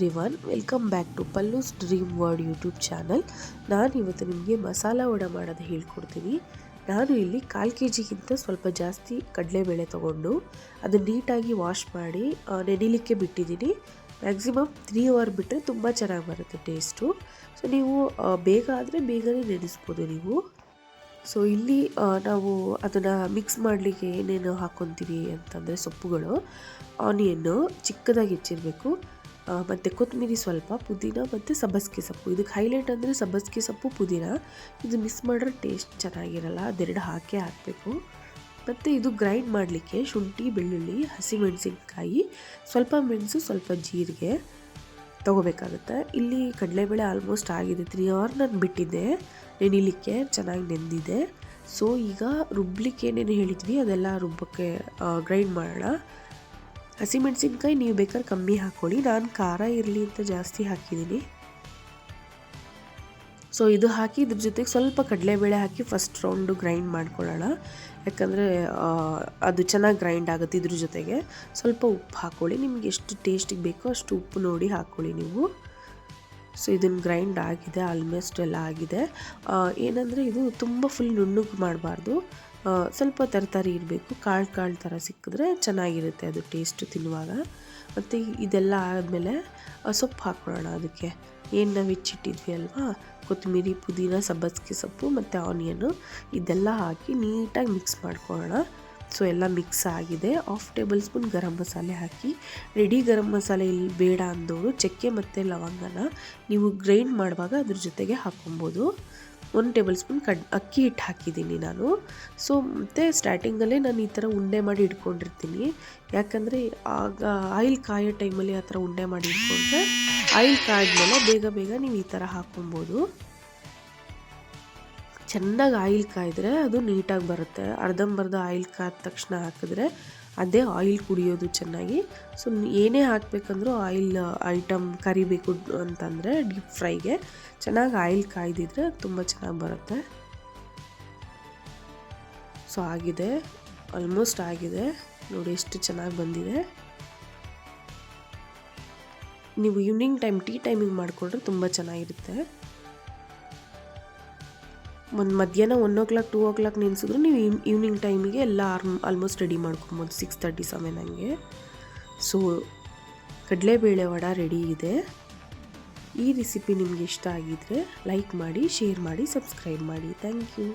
Everyone, welcome back to Pallu's dream world YouTube channel. ನಾನು ಇವತ್ತು ನಿಮಗೆ ಮಸಾಲ ವಡೆ ಮಾಡೋದು ಹೇಳ್ಕೊಡ್ತೀನಿ. ನಾನು ಇಲ್ಲಿ 1/4 kg ಸ್ವಲ್ಪ ಜಾಸ್ತಿ ಕಡಲೆಬೇಳೆ ತೊಗೊಂಡು ಅದನ್ನು ನೀಟಾಗಿ ವಾಶ್ ಮಾಡಿ ನೆನೆಯಲಿಕ್ಕೆ ಬಿಟ್ಟಿದ್ದೀನಿ. ಮ್ಯಾಕ್ಸಿಮಮ್ 3 ಅವರ್ ಬಿಟ್ಟರೆ ತುಂಬ ಚೆನ್ನಾಗಿ ಬರುತ್ತೆ ಟೇಸ್ಟು. ಸೊ ನೀವು ಬೇಗ ಆದರೆ ಬೇಗನೆ ನೆನೆಸ್ಬೋದು ನೀವು. ಸೊ ಇಲ್ಲಿ ನಾವು ಅದನ್ನು ಮಿಕ್ಸ್ ಮಾಡಲಿಕ್ಕೆ ಏನೇನು ಹಾಕ್ಕೊತೀವಿ ಅಂತಂದರೆ ಸೊಪ್ಪುಗಳು, ಆನಿಯನ್ನು ಚಿಕ್ಕದಾಗಿ ಹೆಚ್ಚಿರಬೇಕು, ಮತ್ತು ಕೊತ್ತಂಬರಿ ಸ್ವಲ್ಪ, ಪುದೀನ ಮತ್ತು ಸಬ್ಬಸಿಗೆ ಸೊಪ್ಪು. ಇದಕ್ಕೆ ಹೈಲೈಟ್ ಅಂದರೆ ಸಬ್ಬಸಿಗೆ ಸೊಪ್ಪು, ಪುದೀನ. ಇದು ಮಿಸ್ ಮಾಡಿದ್ರೆ ಟೇಸ್ಟ್ ಚೆನ್ನಾಗಿರಲ್ಲ, ಅದೆರಡು ಹಾಕಬೇಕು. ಮತ್ತು ಇದು ಗ್ರೈಂಡ್ ಮಾಡಲಿಕ್ಕೆ ಶುಂಠಿ, ಬೆಳ್ಳುಳ್ಳಿ, ಹಸಿಮೆಣಸಿನ್ಕಾಯಿ, ಸ್ವಲ್ಪ ಮೆಣಸು, ಸ್ವಲ್ಪ ಜೀರಿಗೆ ತೊಗೋಬೇಕಾಗುತ್ತೆ. ಇಲ್ಲಿ ಕಡಲೆಬೇಳೆ ಆಲ್ಮೋಸ್ಟ್ ಆಗಿದೆ. 3 ಅವರ್ ನಾನು ಬಿಟ್ಟಿದ್ದೆ ನೆನೆಯಲಿಕ್ಕೆ, ಚೆನ್ನಾಗಿ ನೆಂದಿದೆ. ಸೊ ಈಗ ರುಬ್ಲಿಕ್ಕೆ ಏನೇನು ಹೇಳಿದ್ವಿ ಅದೆಲ್ಲ ರುಬ್ಬಕ್ಕೆ ಗ್ರೈಂಡ್ ಮಾಡೋಣ. ಹಸಿಮೆಣಸಿನ್ಕಾಯಿ ನೀವು ಬೇಕಾದ್ರೆ ಕಮ್ಮಿ ಹಾಕ್ಕೊಳ್ಳಿ, ನಾನು ಖಾರ ಇರಲಿ ಅಂತ ಜಾಸ್ತಿ ಹಾಕಿದ್ದೀನಿ. ಸೊ ಇದು ಹಾಕಿ ಇದ್ರ ಜೊತೆಗೆ ಸ್ವಲ್ಪ ಕಡಲೆಬೇಳೆ ಹಾಕಿ ಫಸ್ಟ್ ರೌಂಡು ಗ್ರೈಂಡ್ ಮಾಡ್ಕೊಳ್ಳೋಣ. ಯಾಕಂದರೆ ಅದು ಚೆನ್ನಾಗಿ ಗ್ರೈಂಡ್ ಆಗುತ್ತೆ. ಇದ್ರ ಜೊತೆಗೆ ಸ್ವಲ್ಪ ಉಪ್ಪು ಹಾಕ್ಕೊಳ್ಳಿ, ನಿಮ್ಗೆ ಎಷ್ಟು ಟೇಸ್ಟಿಗೆ ಬೇಕೋ ಅಷ್ಟು ಉಪ್ಪು ನೋಡಿ ಹಾಕ್ಕೊಳ್ಳಿ ನೀವು. ಸೊ ಇದನ್ನು ಗ್ರೈಂಡ್ ಆಗಿದೆ, ಆಲ್ಮೋಸ್ಟ್ ಎಲ್ಲ ಆಗಿದೆ. ಏನಂದರೆ ಇದು ತುಂಬ ಫುಲ್ ನುಣ್ಣಗೆ ಮಾಡಬಾರ್ದು, ಸ್ವಲ್ಪ ತರಕಾರಿ ಇರಬೇಕು, ಕಾಳು ಥರ ಸಿಕ್ಕಿದ್ರೆ ಚೆನ್ನಾಗಿರುತ್ತೆ ಅದು ಟೇಸ್ಟು ತಿನ್ನುವಾಗ. ಮತ್ತು ಇದೆಲ್ಲ ಆದಮೇಲೆ ಸೊಪ್ಪು ಹಾಕ್ಕೊಳ್ಳೋಣ. ಅದಕ್ಕೆ ಏನು ನಾವು ಹೆಚ್ಚಿಟ್ಟಿದ್ವಿ ಅಲ್ವಾ, ಕೊತ್ತಂಬರಿ, ಪುದೀನ, ಸಬ್ಬಸಿಗೆ ಸೊಪ್ಪು ಮತ್ತು ಆನಿಯನ್ನು, ಇದೆಲ್ಲ ಹಾಕಿ ನೀಟಾಗಿ ಮಿಕ್ಸ್ ಮಾಡ್ಕೊಳ್ಳೋಣ. ಸೊ ಎಲ್ಲ ಮಿಕ್ಸ್ ಆಗಿದೆ. 1/2 ಟೇಬಲ್ ಸ್ಪೂನ್ ಗರಂ ಮಸಾಲೆ ಹಾಕಿ. ರೆಡಿ ಗರಂ ಮಸಾಲೆ ಇಲ್ಲಿ ಬೇಡ ಅಂದವರು ಚಕ್ಕೆ ಮತ್ತು ಲವಂಗನ ನೀವು ಗ್ರೈಂಡ್ ಮಾಡುವಾಗ ಅದ್ರ ಜೊತೆಗೆ ಹಾಕ್ಕೊಬೋದು. 1 ಟೇಬಲ್ ಸ್ಪೂನ್ ಅಕ್ಕಿ ಹಿಟ್ಟು ಹಾಕಿದ್ದೀನಿ ನಾನು. ಸೊ ಮತ್ತು ಸ್ಟಾರ್ಟಿಂಗಲ್ಲೇ ನಾನು ಈ ಥರ ಉಂಡೆ ಮಾಡಿ ಇಟ್ಕೊಂಡಿರ್ತೀನಿ. ಯಾಕಂದರೆ ಆಗ ಆಯಿಲ್ ಕಾಯೋ ಟೈಮಲ್ಲಿ ಆ ಥರ ಉಂಡೆ ಮಾಡಿ ಇಟ್ಕೊಂಡ್ರೆ ಆಯಿಲ್ ಕಾಯ್ದ್ಮೇಲೆ ಬೇಗ ನೀವು ಈ ಥರ ಹಾಕ್ಕೊಬೋದು. ಚೆನ್ನಾಗಿ ಆಯಿಲ್ ಕಾಯಿದ್ರೆ ಅದು ನೀಟಾಗಿ ಬರುತ್ತೆ. ಅರ್ಧಂಬರ್ಧ ಆಯಿಲ್ ಕಾದ ತಕ್ಷಣ ಹಾಕಿದ್ರೆ ಅದೇ ಆಯಿಲ್ ಕುಡಿಯೋದು ಚೆನ್ನಾಗಿ. ಸೊ ಏನೇ ಹಾಕಬೇಕಂದ್ರೂ ಆಯಿಲ್ ಐಟಮ್ ಕರಿಬೇಕು ಅಂತಂದರೆ ಡೀಪ್ ಫ್ರೈಗೆ ಚೆನ್ನಾಗಿ ಆಯಿಲ್ ಕಾಯ್ದಿದ್ರೆ ತುಂಬ ಚೆನ್ನಾಗಿ ಬರುತ್ತೆ. ಸೊ ಆಗಿದೆ, ಆಲ್ಮೋಸ್ಟ್ ಆಗಿದೆ ನೋಡಿ ಎಷ್ಟು ಚೆನ್ನಾಗಿ ಬಂದಿದೆ. ನೀವು ಈವ್ನಿಂಗ್ ಟೈಮ್ ಟೀ ಟೈಮಿಗೆ ಮಾಡಿಕೊಂಡ್ರೆ ತುಂಬ ಚೆನ್ನಾಗಿರುತ್ತೆ. ಒಂದು ಮಧ್ಯಾಹ್ನ 1 o'clock 2 o'clock ನೆನೆಸಿದ್ರು ನೀವು ಈವ್ನಿಂಗ್ ಟೈಮಿಗೆ ಎಲ್ಲ ಆಲ್ಮೋಸ್ಟ್ ರೆಡಿ ಮಾಡ್ಕೊಬೋದು, 6:37 ಹಂಗೆ. ಸೊ ಕಡಲೆಬೇಳೆ ವಡೆ ರೆಡಿ ಇದೆ. ಈ ರೆಸಿಪಿ ನಿಮಗೆ ಇಷ್ಟ ಆಗಿದ್ದರೆ ಲೈಕ್ ಮಾಡಿ, ಶೇರ್ ಮಾಡಿ, ಸಬ್ಸ್ಕ್ರೈಬ್ ಮಾಡಿ. Thank you.